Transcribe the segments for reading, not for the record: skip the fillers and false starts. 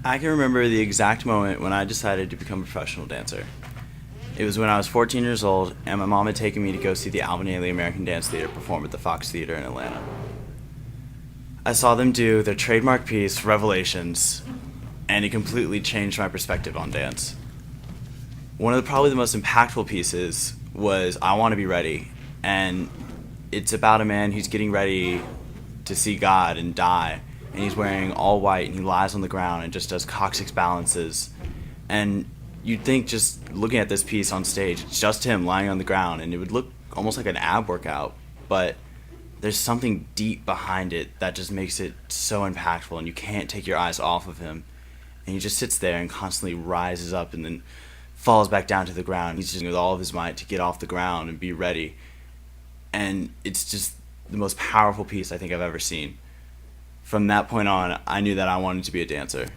I can remember the exact moment when I decided to become a professional dancer. It was when I was 14 years old, and my mom had taken me to go see the Alvin Ailey American Dance Theater perform at the Fox Theater in Atlanta. I saw them do their trademark piece, Revelations, and it completely changed my perspective on dance. One of probably the most impactful pieces was I Want to Be Ready, and it's about a man who's getting ready to see God and die, and he's wearing all white, and he lies on the ground and just does coccyx balances. And you'd think, just looking at this piece on stage, it's just him lying on the ground, and it would look almost like an ab workout, but there's something deep behind it that just makes it so impactful, and you can't take your eyes off of him. And he just sits there and constantly rises up and then falls back down to the ground. He's just with all of his might to get off the ground and be ready. And it's just the most powerful piece I think I've ever seen. From that point on, I knew that I wanted to be a dancer.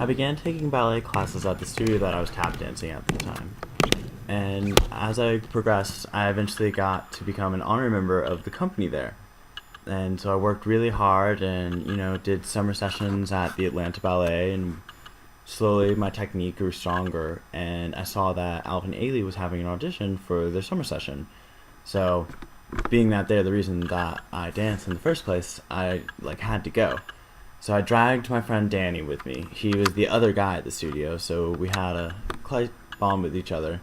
I began taking ballet classes at the studio that I was tap dancing at the time. And as I progressed, I eventually got to become an honorary member of the company there. And so I worked really hard and, did summer sessions at the Atlanta Ballet, and slowly my technique grew stronger, and I saw that Alvin Ailey was having an audition for their summer session. So, being that they're the reason that I danced in the first place, I had to go. So I dragged my friend Danny with me. He was the other guy at the studio, so we had a close bond with each other.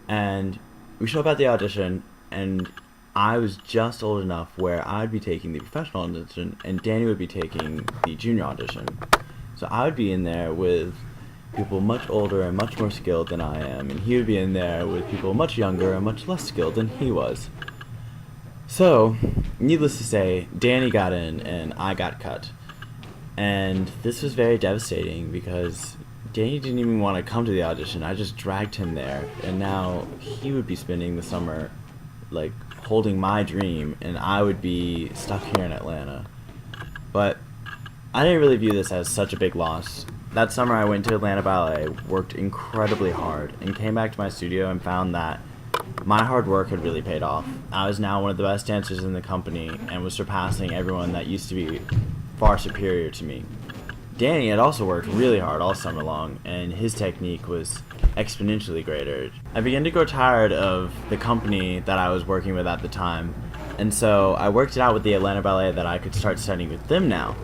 And we showed up at the audition, and I was just old enough where I'd be taking the professional audition, and Danny would be taking the junior audition. So I would be in there with people much older and much more skilled than I am, and he would be in there with people much younger and much less skilled than he was. So, needless to say, Danny got in and I got cut. And this was very devastating because Danny didn't even want to come to the audition. I just dragged him there, and now he would be spending the summer holding my dream, and I would be stuck here in Atlanta. But I didn't really view this as such a big loss. That summer I went to Atlanta Ballet, worked incredibly hard, and came back to my studio and found that my hard work had really paid off. I was now one of the best dancers in the company and was surpassing everyone that used to be far superior to me. Danny had also worked really hard all summer long, and his technique was exponentially greater. I began to grow tired of the company that I was working with at the time, and so I worked it out with the Atlanta Ballet that I could start studying with them now.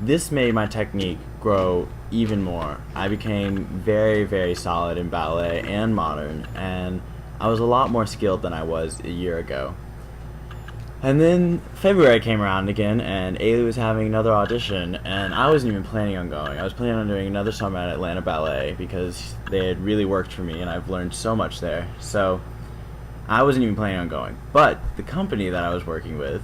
This made my technique grow even more. I became very, very solid in ballet and modern, and I was a lot more skilled than I was a year ago. And then February came around again, and Ailey was having another audition, and I wasn't even planning on going. I was planning on doing another summer at Atlanta Ballet because they had really worked for me, and I've learned so much there. So I wasn't even planning on going. But the company that I was working with,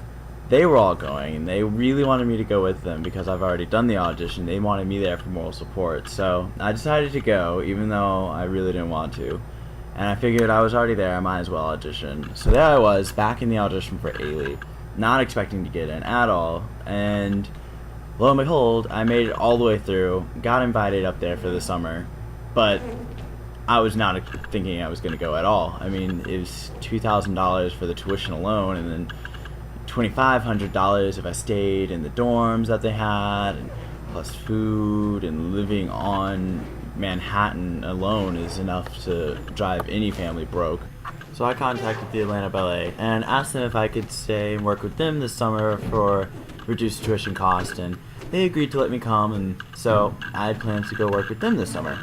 they were all going, and they really wanted me to go with them because I've already done the audition. They wanted me there for moral support. So I decided to go, even though I really didn't want to. And I figured I was already there, I might as well audition. So there I was, back in the audition for Ailey, not expecting to get in at all. And lo and behold, I made it all the way through, got invited up there for the summer. But I was not thinking I was going to go at all. I mean, it was $2,000 for the tuition alone, and then $2,500 if I stayed in the dorms that they had, and plus food, and living on Manhattan alone is enough to drive any family broke. So I contacted the Atlanta Ballet and asked them if I could stay and work with them this summer for reduced tuition cost, and they agreed to let me come, and so I had plans to go work with them this summer.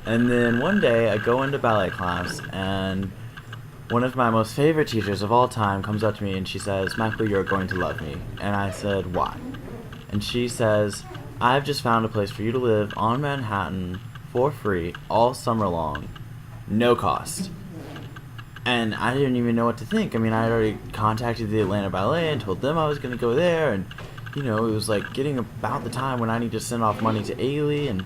And then one day I go into ballet class, and one of my most favorite teachers of all time comes up to me and she says, "Michael, you're going to love me." And I said, "Why?" And she says, "I've just found a place for you to live on Manhattan for free all summer long, no cost." And I didn't even know what to think. I mean, I had already contacted the Atlanta Ballet and told them I was going to go there, and it was like getting about the time when I need to send off money to Ailey, and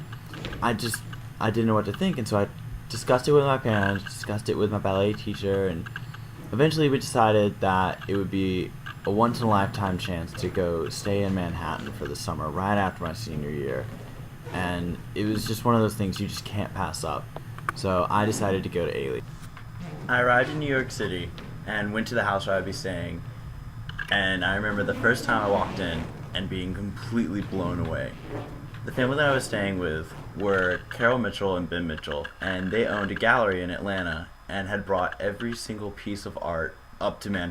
I didn't know what to think. And so I discussed it with my parents, discussed it with my ballet teacher, and eventually we decided that it would be a once-in-a-lifetime chance to go stay in Manhattan for the summer right after my senior year. And it was just one of those things you just can't pass up. So I decided to go to Ailey. I arrived in New York City and went to the house where I'd be staying, and I remember the first time I walked in and being completely blown away. The family that I was staying with were Carol Mitchell and Ben Mitchell, and they owned a gallery in Atlanta and had brought every single piece of art up to Manhattan.